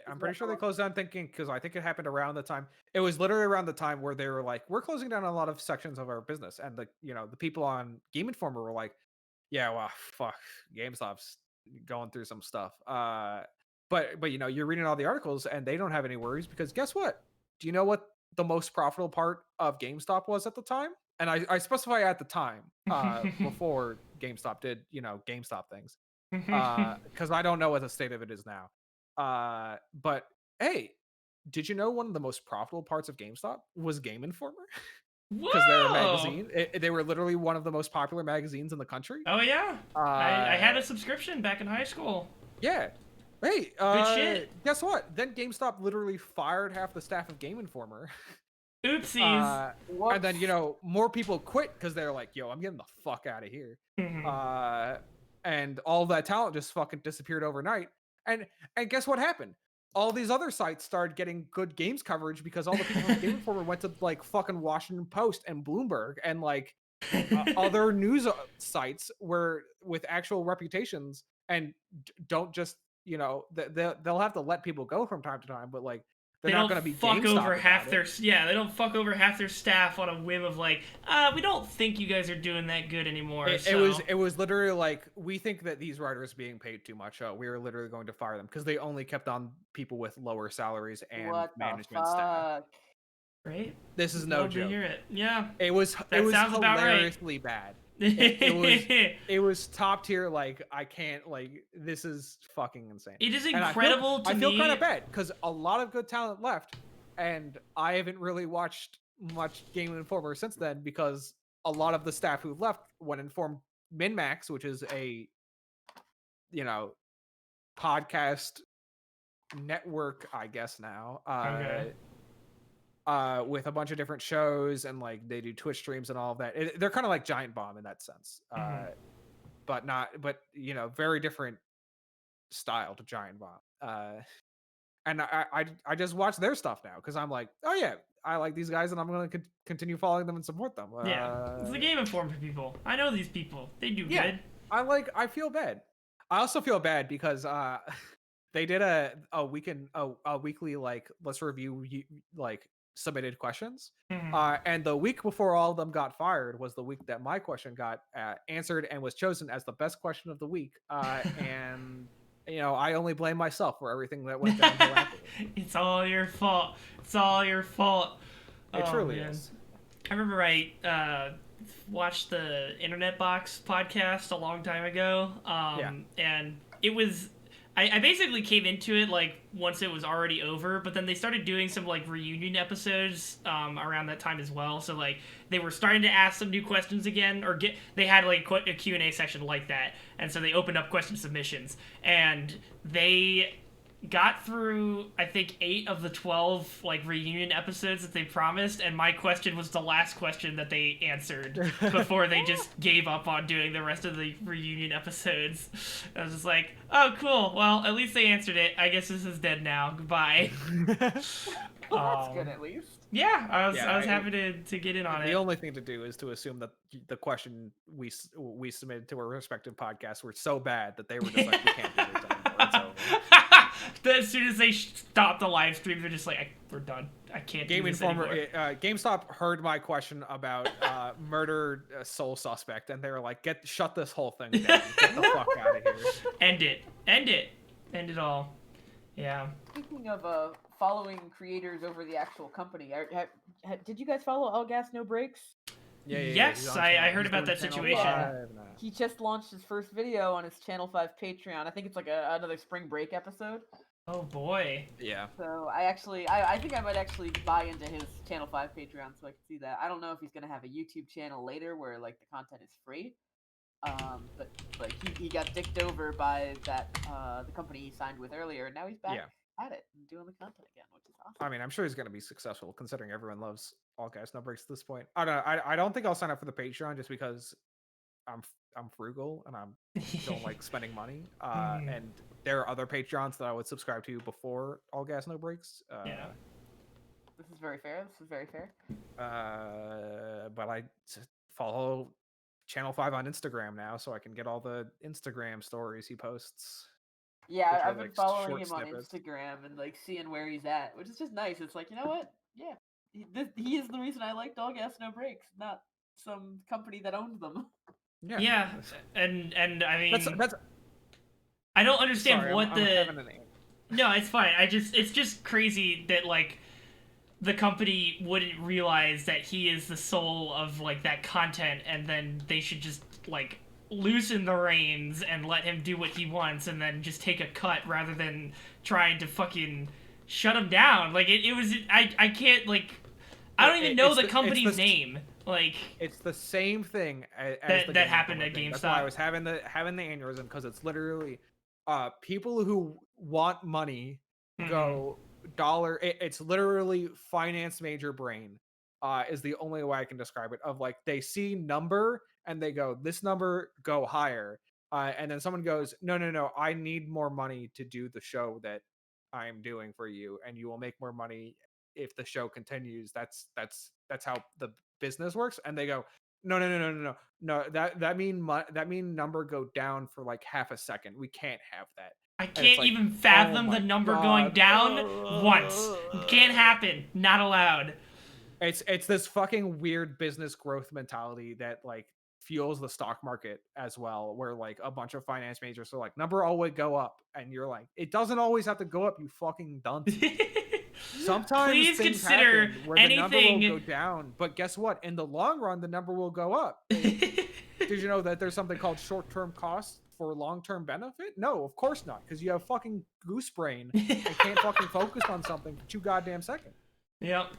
I'm pretty sure they closed down Think Geek because I think it happened around the time. It was literally around the time where they were like, we're closing down a lot of sections of our business, and the people on Game Informer were like, yeah, well, fuck, GameStop's going through some stuff. But you're reading all the articles and they don't have any worries because guess what? Do you know what the most profitable part of GameStop was at the time? And I specify at the time, before GameStop did, GameStop things. Because I don't know what the state of it is now. But hey, did you know one of the most profitable parts of GameStop was Game Informer? Because they're a magazine. They were literally one of the most popular magazines in the country. Oh yeah, I had a subscription back in high school. Yeah. Hey, good shit. Guess what? Then GameStop literally fired half the staff of Game Informer. Oopsies. And then more people quit because they're like, "Yo, I'm getting the fuck out of here." And all that talent just fucking disappeared overnight. And guess what happened? All these other sites started getting good games coverage because all the people from Game Informer went to like fucking Washington Post and Bloomberg and like other news sites were with actual reputations and don't just they'll have to let people go from time to time, but like they're not going to be fuck over half their they don't fuck over half their staff on a whim of like we don't think you guys are doing that good anymore. It was literally like, we think that these writers are being paid too much. We are literally going to fire them because they only kept on people with lower salaries and management staff. Right? This is no joke. To hear it. Yeah. It was hilariously bad. It was top tier. Like I can't, like, this is fucking insane. It is incredible I feel kind of bad because a lot of good talent left, and I haven't really watched much Game Informer since then because a lot of the staff who left went and formed MinMax, which is a podcast network, I guess now. Okay. With a bunch of different shows and like they do Twitch streams and all of that. They're kind of like Giant Bomb in that sense, but very different style to Giant Bomb. And I just watch their stuff now because I'm like, oh yeah, I like these guys and I'm gonna continue following them and support them. It's the Game Informer people. I know these people. They do good. I feel bad. I also feel bad because they did a weekly like let's review like submitted questions, and the week before all of them got fired was the week that my question got answered and was chosen as the best question of the week, and I only blame myself for everything that went down. It's all your fault. It's all your fault. It truly is. I remember I watched the Internet Box podcast a long time ago, and it was I basically came into it like once it was already over, but then they started doing some like reunion episodes around that time as well. So like they were starting to ask some new questions again, or they had like a Q&A section like that, and so they opened up question submissions, and they got through, I think, 8 of the 12 like reunion episodes that they promised, and my question was the last question that they answered before they just gave up on doing the rest of the reunion episodes. I was just like, oh, cool. Well, at least they answered it. I guess this is dead now. Goodbye. Well, that's good at least. Yeah, I was happy to get in on it. The only thing to do is to assume that the question we submitted to our respective podcasts were so bad that they were just like, we can't do this anymore. It's over. As soon as they stopped the live stream, they're just like, we're done. I can't do this anymore. GameStop heard my question about murder soul suspect, and they were like, shut this whole thing down. Get the fuck out of here. End it all. Yeah. Speaking of following creators over the actual company, did you guys follow All Gas No Breaks? Yeah, yes, I heard about that situation. He just launched his first video on his Channel 5 Patreon. I think it's like another spring break episode. Oh boy. Yeah. So I think I might actually buy into his Channel 5 Patreon so I can see that. I don't know if he's gonna have a YouTube channel later where like the content is free. But like he got dicked over by that the company he signed with earlier, and now he's back at it and doing the content again, which is awesome. I mean, I'm sure he's gonna be successful considering everyone loves All Gas No Breaks at this point. I don't think I'll sign up for the Patreon just because I'm frugal and I don't like spending money. And there are other Patreons that I would subscribe to before All Gas No Breaks. This is very fair. But I follow Channel 5 on Instagram now, so I can get all the Instagram stories he posts. Yeah, I've been following him on Instagram and like seeing where he's at, which is just nice. It's like, you know what? Yeah, he is the reason I liked All Gas No Breaks, not some company that owns them. Yeah, and I mean, that's I don't understand sorry, No, it's fine. It's just crazy that like the company wouldn't realize that he is the soul of like that content, and then they should just like loosen the reins and let him do what he wants, and then just take a cut rather than trying to fucking shut him down. Like it was I can't like I don't even know the company's name. Like it's the same thing as that happened at GameStop. That's why I was having the aneurysm, because it's literally people who want money go dollar. It's literally finance major brain is the only way I can describe it. Of like they see number and they go, this number, go higher, and then someone goes, no, I need more money to do the show that I'm doing for you, and you will make more money if the show continues. That's how the business works. And they go, no, that mean number go down for like half a second. We can't have that. I can't even fathom the number going down once. Can't happen. Not allowed. It's this fucking weird business growth mentality that like fuels the stock market as well, where like a bunch of finance majors are like, number always go up, and you're like, it doesn't always have to go up, you fucking dunce. Sometimes please consider where anything the number will go down, but guess what? In the long run, the number will go up. Did you know that there's something called short-term costs for long-term benefit? No, of course not, because you have fucking goose brain and can't fucking focus on something for 2 goddamn seconds. Yep.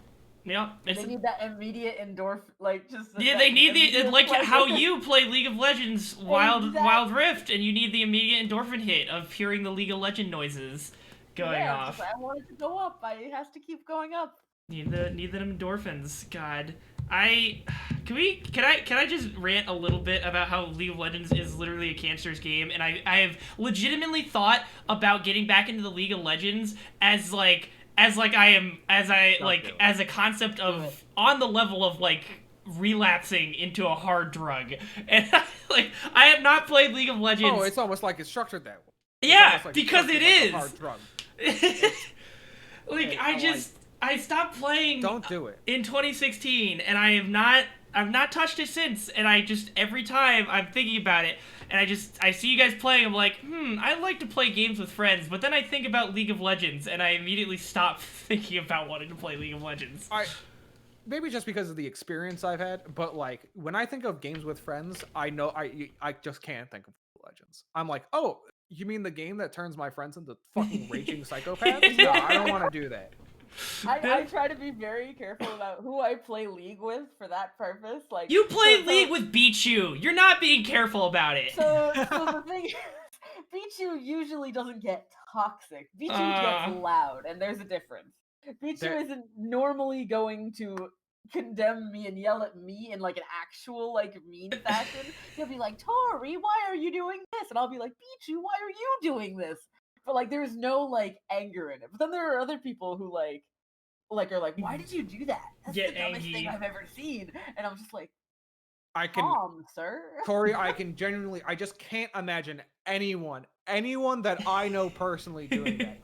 They need that immediate endorphin, like just. Yeah, they need the like how you play League of Legends Wild Rift, and you need the immediate endorphin hit of hearing the League of Legends noises going off. I want it to go up. It has to keep going up. Need the endorphins. God, can I just rant a little bit about how League of Legends is literally a cancerous game, and I have legitimately thought about getting back into the League of Legends as a concept of on the level of like relapsing into a hard drug. And like I have not played League of Legends. Oh, it's almost like it's structured that way. Yeah, because it is. Like a hard drug. I stopped playing. Don't do it. In 2016, and I've not touched it since. And I just every time I'm thinking about it, and I see you guys playing, I'm like, I'd like to play games with friends, but then I think about League of Legends, and I immediately stop thinking about wanting to play League of Legends. Maybe just because of the experience I've had, but like when I think of games with friends, I know I just can't think of League of Legends. I'm like, oh, you mean the game that turns my friends into fucking raging psychopaths? No, I don't want to do that. I try to be very careful about who I play League with for that purpose. Like you play League with Beachu. You're not being careful about it. So the thing is, Pichu usually doesn't get toxic. Pichu gets Uh. loud, and there's a difference. Pichu There- isn't normally going to condemn me and yell at me in like an actual like mean fashion. He'll be like, Tori, why are you doing this? And I'll be like, Pichu, why are you doing this? But like there's no like anger in it. But then there are other people who like are like, why did you do that? That's Get the dumbest thing angry. I've ever seen. And I'm just like, I can, calm, sir. Tori, I just can't imagine anyone that I know personally doing that.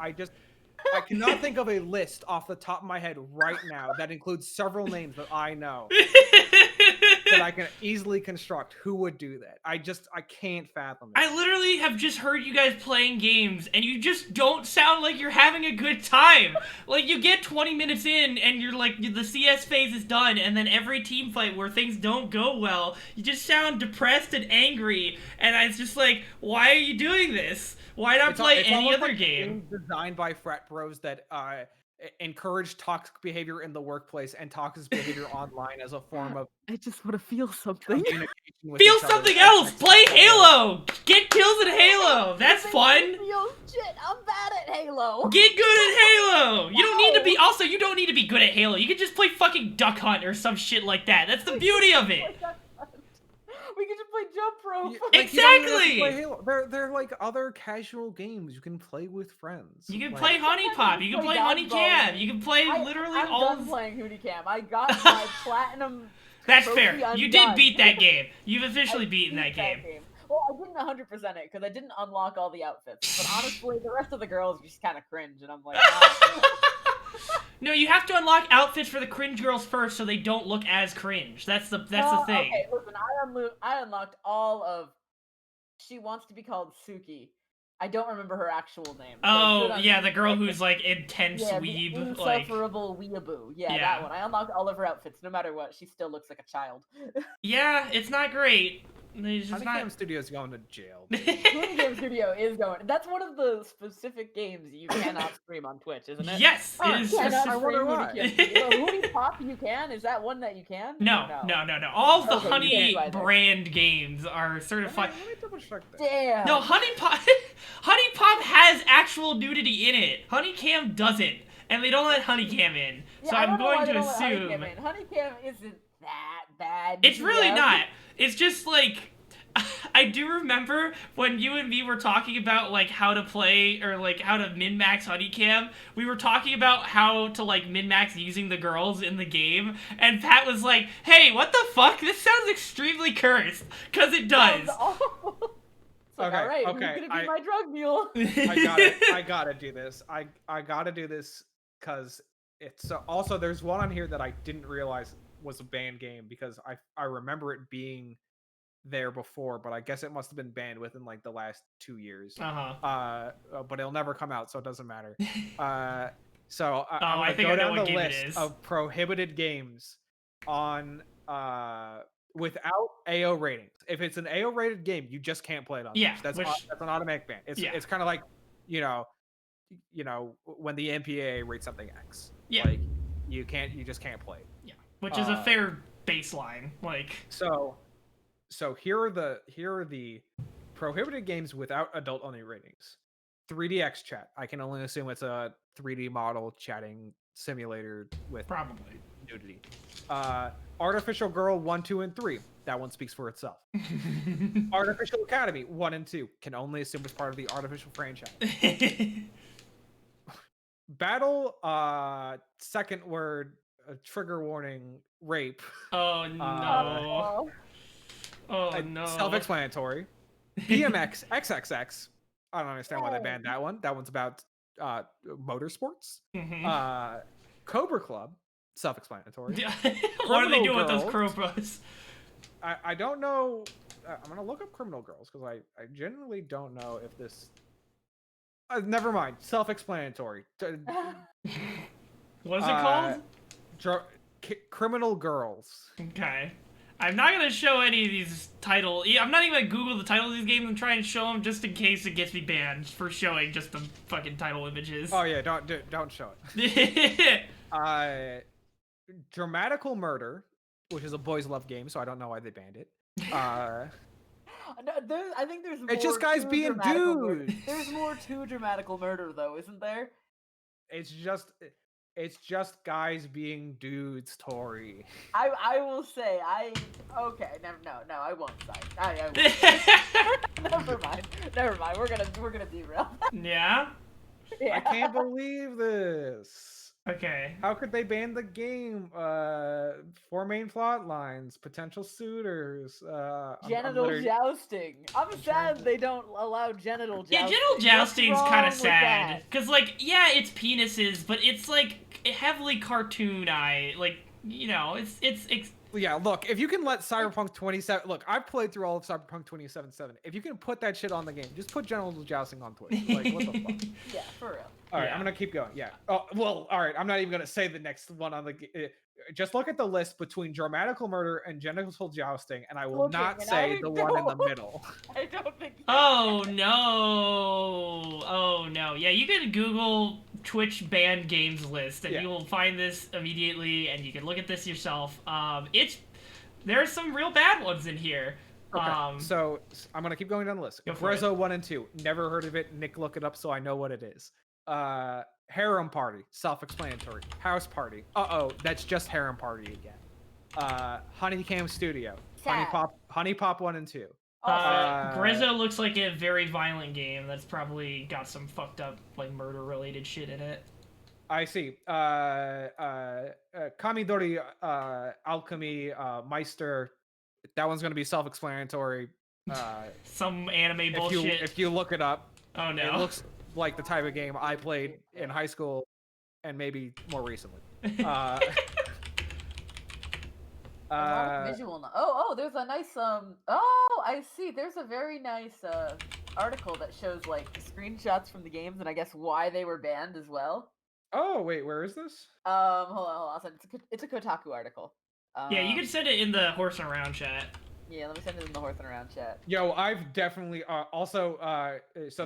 I cannot think of a list off the top of my head right now that includes several names that I know that I can easily construct who would do that. I can't fathom it. I literally have just heard you guys playing games, and you just don't sound like you're having a good time. Like, you get 20 minutes in, and you're like, the CS phase is done, and then every team fight where things don't go well, you just sound depressed and angry, and it's just like, why are you doing this? Why not play any almost other like game? games designed by frat bros that encourage toxic behavior in the workplace and toxic behavior online as a form of I just want to feel something. communication with Feel each other. something else! Play Halo! Get kills in Halo! That's fun! Feel shit. I'm bad at Halo. Get good at Halo! You don't need to be, also, you don't need to be good at Halo. You can just play fucking Duck Hunt or some shit like that. That's the beauty of it. We can just play jump rope. You don't even have to Exactly! play Halo. They're like other casual games you can play with friends. You can Like, play Honey Pop, you can play Honey Cam, you can play literally I'm all... done playing Hootie Cam. I got my platinum. That's trophy, fair. I'm You did done. beat that game. You've I officially beaten beat that game. Well, I didn't 100% it because I didn't unlock all the outfits. But honestly, the rest of the girls just kind of cringe, and I'm like, No, you have to unlock outfits for the cringe girls first so they don't look as cringe. That's the thing. Okay, listen, I unlocked all of. She wants to be called Suki. I don't remember her actual name. So Oh, good on yeah, you. the girl who's like intense Yeah, weeb. the Like, insufferable weeaboo. Yeah, Yeah. that one. I unlocked all of her outfits. No matter what, she still looks like a child. yeah, it's not great. It's just Honeycam not. Studios going to jail. Hootie Game Studio is going. That's one of the specific games you cannot stream on Twitch, isn't it? Yes, Oh, it is. you cannot specific- I wonder stream why. Hootie Game Studio. Hootie Pop, you can. Is that one that you can? No. All of the Okay, you Honey can't do either. brand games are certified. Let me double check that. Damn. No, Honey Pop. Honey Pop has actual nudity in it. Honey Cam doesn't, and they don't let Honey Cam in. Yeah, So I I'm don't know why going they to don't let assume Honeycam in. Honeycam isn't that bad. it's really yeah. not. It's just like. I do remember when you and me were talking about like how to play or like how to min-max Honeycam. We were talking about how to like min-max using the girls in the game, and Pat was like, "Hey, what the fuck? This sounds extremely cursed." Cause it does. Sounds awful. It's like, Okay, all right, okay, who's gonna be my drug mule? I gotta do this. I gotta do this because it's also there's one on here that I didn't realize was a banned game because I remember it being there before, but I guess it must have been banned within like the last 2 years. But it'll never come out, so it doesn't matter. So I'm I gonna think go I know down what the game it list is. of prohibited games on without AO ratings. If it's an AO rated game, you just can't play it on Yeah, Twitch. That's which- that's an automatic ban. It's kind of like you know when the MPAA rates something X. Yeah. Like you just can't play it. Yeah, which is a fair baseline. Like, So here are the prohibited games without adult only ratings. 3DX chat. I can only assume it's a 3D model chatting simulator with probably. nudity. Artificial Girl 1, 2, and 3. That one speaks for itself. Artificial Academy 1 and 2. Can only assume it's part of the Artificial franchise. Battle, second word, trigger warning, rape. Oh no. Oh no. Self-explanatory. BMX XXX. I don't understand why they banned that one. That one's about motorsports. Mhm. Cobra Club. Self-explanatory. What are they doing with Criminal those Cobras? I don't know. I'm gonna look up Criminal Girls because I genuinely don't know if this. Never mind. Self-explanatory. What is it called? Criminal Girls. Okay. I'm not gonna show any of these titles. I'm not even gonna Google the title of these games and try and show them just in case it gets me banned for showing just the fucking title images. Oh yeah, don't show it. Dramatical Murder, which is a boys love game, so I don't know why they banned it. No, I think there's more It's just guys to being dramatical murder. dudes. There's more to dramatical murder, though, isn't there? It's just guys being dudes, Tori. I will say okay. No, I won't cite. I won't. Never mind. We're gonna derail. Yeah? Yeah. I can't believe this. Okay. How could they ban the game? 4 main plot lines, potential suitors, Genital jousting. I'm sad they don't allow genital jousting. Yeah, genital jousting's kind of sad. Because, like, yeah, it's penises, but it's, like, heavily cartoon-eye. Like, you know, it's Yeah, look, if you can let Cyberpunk 27... Look, I've played through all of Cyberpunk 27/7. If you can put that shit on the game, just put genital jousting on Twitch. Like, what the fuck? Yeah, for real. All right, Yeah. I'm going to keep going. Yeah. Oh, well, all right. I'm not even going to say the next one on the... just look at the list between dramatical murder and genital jousting, and I will Okay, not and say I the one in the don't- middle. I don't think. Oh, no. Oh, no. Yeah, you can Google Twitch banned games list, and Yeah. you will find this immediately, and you can look at this yourself. There's some real bad ones in here. Okay, so I'm gonna keep going down the list. Go for it. Grezzo 1 and 2, never heard of it. Nick, look it up so I know what it is. Harem Party, self-explanatory. House Party, that's just Harem Party again. Honeycam Studio, Sad. Honey Pop 1 and 2. Grezzo looks like a very violent game that's probably got some fucked up, like, murder-related shit in it. I see. Kamidori Alchemy Meister. That one's gonna be self-explanatory. Some anime bullshit. If you look it up, Oh, no. it looks like the type of game I played in high school and maybe more recently. Visual. There's a nice I see. There's a very nice article that shows like screenshots from the games and I guess why they were banned as well. Oh wait, where is this? Hold on. It's a Kotaku article. Yeah, you can send it in the Horsin Around chat. Yeah, let me send it in the Horsin Around chat. Yo, I've definitely so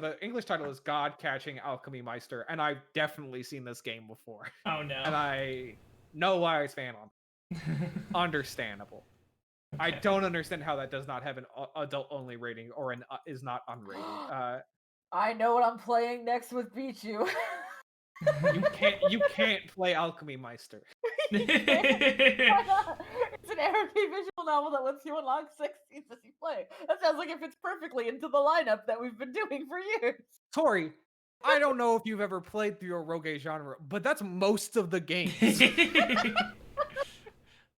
the English title is God Catching Alchemy Meister, and I've definitely seen this game before. Oh, no. And I know why it's fan on. Understandable. I Okay. don't understand how that does not have an adult-only rating or is not unrated. I know what I'm playing next with Pichu. You can't play Alchemy Meister. Why not? It's an anarchy visual novel that lets you unlock sex scenes as you play. That sounds like it fits perfectly into the lineup that we've been doing for years. Tori, I don't know if you've ever played through a rogue genre, but that's most of the game.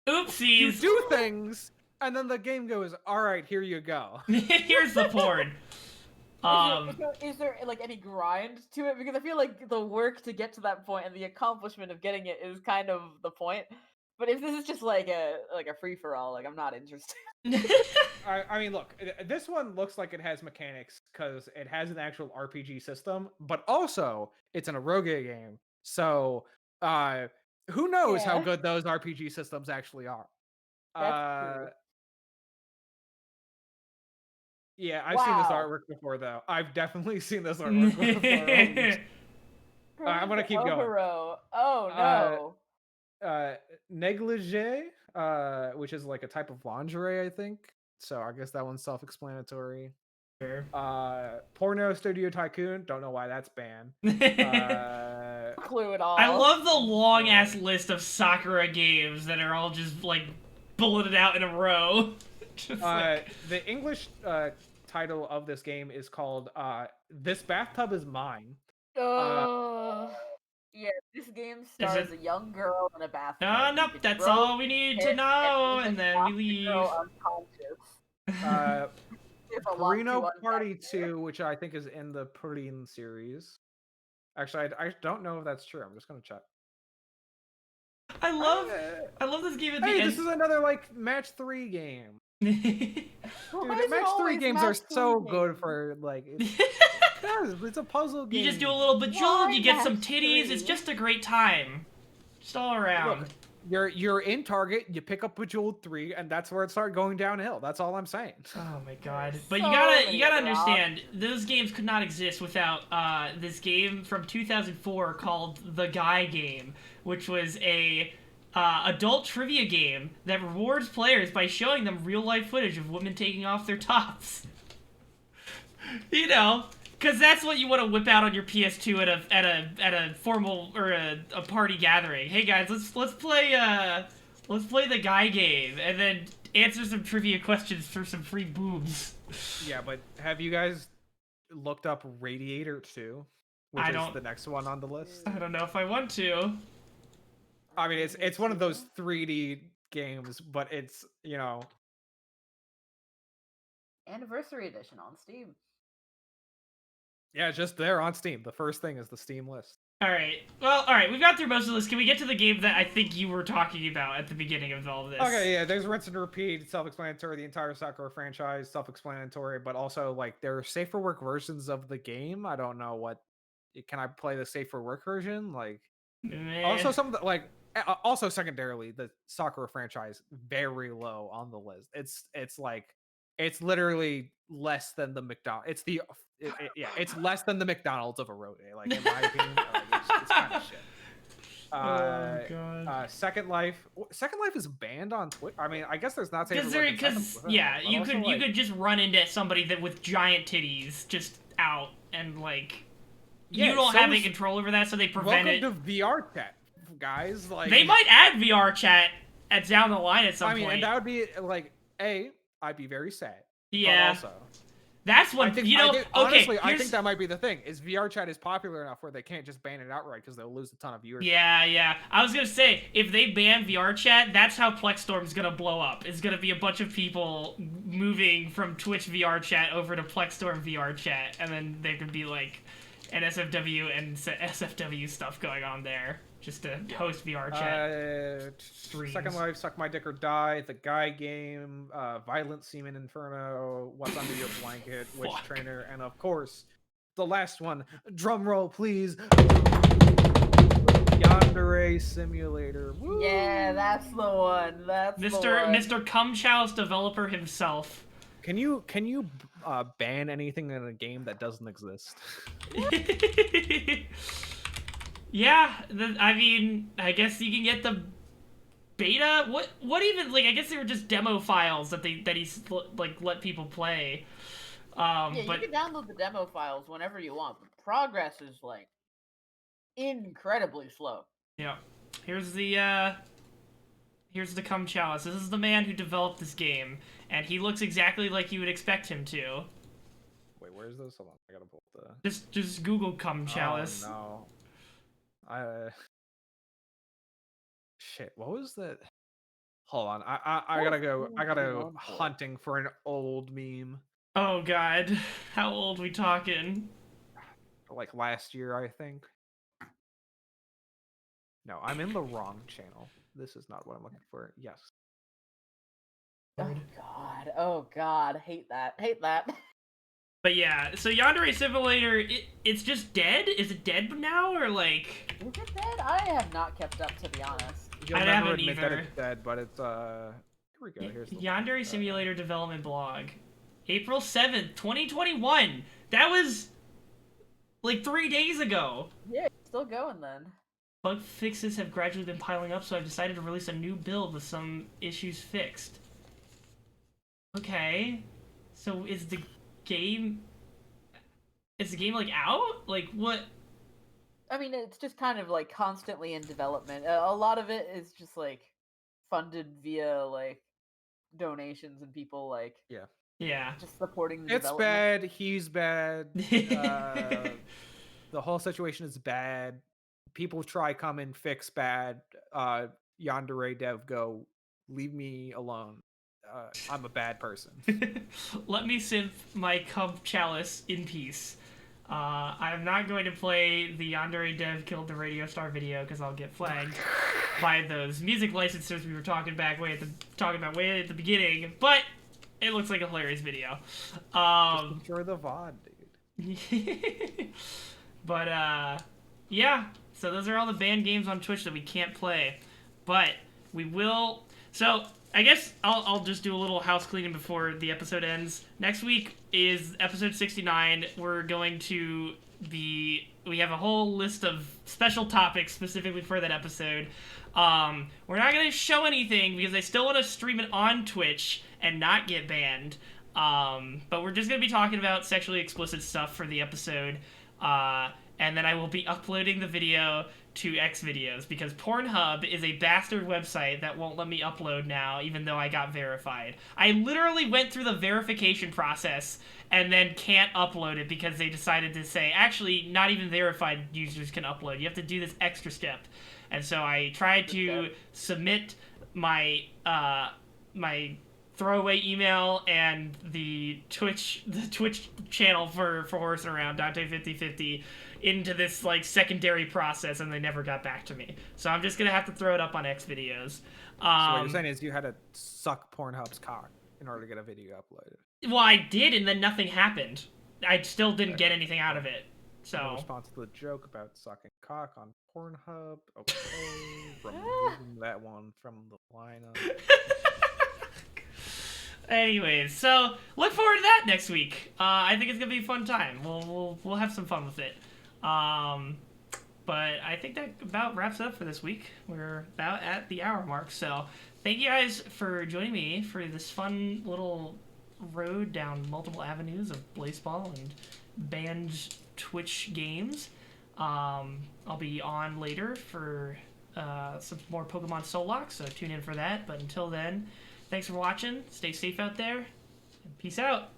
Oopsies. You do things, and then the game goes, all right, here you go. Here's the porn. Is there like any grind to it? Because I feel like the work to get to that point and the accomplishment of getting it is kind of the point. But if this is just like a free for all, like I'm not interested. I mean, look, this one looks like it has mechanics because it has an actual RPG system, but also it's an rogue game. So, who knows how Yeah. good those RPG systems actually are? That's true. Yeah, I've seen this Wow. artwork before, though. I've definitely seen this artwork before. I'm gonna keep going. Ohuro. Oh no. Negligee, which is like a type of lingerie, I think. So I guess that one's self-explanatory. Sure. Porno Studio Tycoon. Don't know why that's banned. Clue at all. I love the long ass list of Sakura games that are all just like bulleted out in a row. Just like... The English title of this game is called This Bathtub Is Mine. Yeah, this game stars a young girl in a bathroom. Nope, that's all we need to know, and then we leave. Perino Party 2, which I think is in the Purin series. Actually, I don't know if that's true. I'm just gonna check. I love this game at the Hey, end. this is another like match 3 game. Dude, Why is it match 3 always games are match so 3 good games? for like. It's a puzzle game. You just do a little bejeweled, Why you get some match titties, it's 3? just a great time. Just all around. Look, you're in Target, you pick up Bejeweled 3, and that's where it started going downhill. That's all I'm saying. Oh my god. But So you gotta many understand, those games could not exist without this game from 2004 called The Guy Game, which was a adult trivia game that rewards players by showing them real life footage of women taking off their tops. You know, because that's what you want to whip out on your PS2 at a formal or a party gathering. Hey guys, let's play the guy game and then answer some trivia questions for some free boobs. Yeah, but have you guys looked up Radiator 2, which is the next one on the list? I don't know if I want to. I mean, it's one of those 3D games, but it's, you know, Anniversary edition on Steam. yeah, just there on Steam. The first thing is the Steam list. All right. Well, all right. We've got through most of this. Can we get to the game that I think you were talking about at the beginning of all of this? Okay, yeah. There's rinse and repeat, self-explanatory. The entire Sakura franchise, self-explanatory, but also like there are safe for work versions of the game. I don't know what. Can I play the safe for work version? Like, also some of the, like. Also, secondarily, the Sakura franchise very low on the list. It's like it's literally less than the McDonald's. It's the it's less than the McDonald's of Erode. Like in my opinion, like, it's kind of shit. Oh god. Second Life is banned on Twitch. I mean, I guess there's not because yeah, you could just run into somebody that with giant titties just out and like you don't have any control over that, so they prevent it. Welcome to VR chat, guys. Like they might add VR chat at down the line at some point. And that would be like I'd be very sad. Yeah. But also, that's what honestly, I think that might be the thing. Is VR chat is popular enough where they can't just ban it outright because they'll lose a ton of viewers. Yeah. I was gonna say if they ban VR chat, that's how Plexstorm's gonna blow up. It's gonna be a bunch of people moving from Twitch VR chat over to Plexstorm VR chat, and then there could be like an SFW and SFW stuff going on there. Just to host VR chat. Second Life, Suck My Dick or Die, The Guy Game, Violent Semen Inferno, What's Under Your Blanket, Witch Trainer, and of course, the last one, drum roll please, Yandere Simulator. Woo! Yeah, that's the one. That's Mr. Cum Chalice developer himself. Can you ban anything in a game that doesn't exist? Yeah, I mean, I guess you can get the beta. What even? Like, I guess they were just demo files that he's like let people play. But you can download the demo files whenever you want. But progress is like incredibly slow. Yeah. Here's the Cum Chalice. This is the man who developed this game, and he looks exactly like you would expect him to. Wait, where's this? Hold on, I gotta pull the. Just Google Cum Chalice. Oh no. Shit, what was that? Hold on, I gotta go hunting for an old meme. Oh god, how old we talking? Like last year, I think. No, I'm in the wrong channel. This is not what I'm looking for. Yes. Oh god, hate that. But yeah, so Yandere Simulator, it's just dead? Is it dead now, or like... Is it dead? I have not kept up, to be honest. I haven't admit that it's dead, but it's, here we go. Here's the Yandere Simulator development blog. April 7th, 2021! That was, like, 3 days ago! Yeah, it's still going then. Bug fixes have gradually been piling up, so I've decided to release a new build with some issues fixed. Okay. So is the game like out? Like what? I mean, it's just kind of like constantly in development. A lot of it is just like funded via like donations and people like just supporting the development. Bad. He's bad. The whole situation is bad. People try come and fix bad. Yandere dev go, leave me alone. I'm a bad person. Let me synth my Cum Chalice in peace. I'm not going to play the Yandere dev killed the Radio Star video because I'll get flagged by those music licensors we were talking about way at the beginning. But it looks like a hilarious video. Just enjoy the VOD, dude. But yeah. So those are all the banned games on Twitch that we can't play. But we will. So I guess I'll just do a little house cleaning before the episode ends. Next week is episode 69. We're going to we have a whole list of special topics specifically for that episode. We're not going to show anything because I still want to stream it on Twitch and not get banned. But we're just going to be talking about sexually explicit stuff for the episode. And then I will be uploading the video to Xvideos because Pornhub is a bastard website that won't let me upload now, even though I got verified. I literally went through the verification process and then can't upload it because they decided to say, actually, not even verified users can upload. You have to do this extra step. And so I tried to submit my my throwaway email and the Twitch channel for Horsin around Dante5050 into this like secondary process, and they never got back to me. So I'm just gonna have to throw it up on Xvideos. So what you're saying is you had to suck Pornhub's cock in order to get a video uploaded. Well, I did, and then nothing happened. I still didn't get anything out of it. So in response to the joke about sucking cock on Pornhub, okay, removing that one from the lineup. Anyways, so look forward to that next week. I think it's gonna be a fun time. We'll have some fun with it. But I think that about wraps it up for this week. We're about at the hour mark, so thank you guys for joining me for this fun little road down multiple avenues of baseball and banned Twitch games. I'll be on later for some more Pokemon Soul Lock, so tune in for that. But until then, thanks for watching. Stay safe out there, and peace out.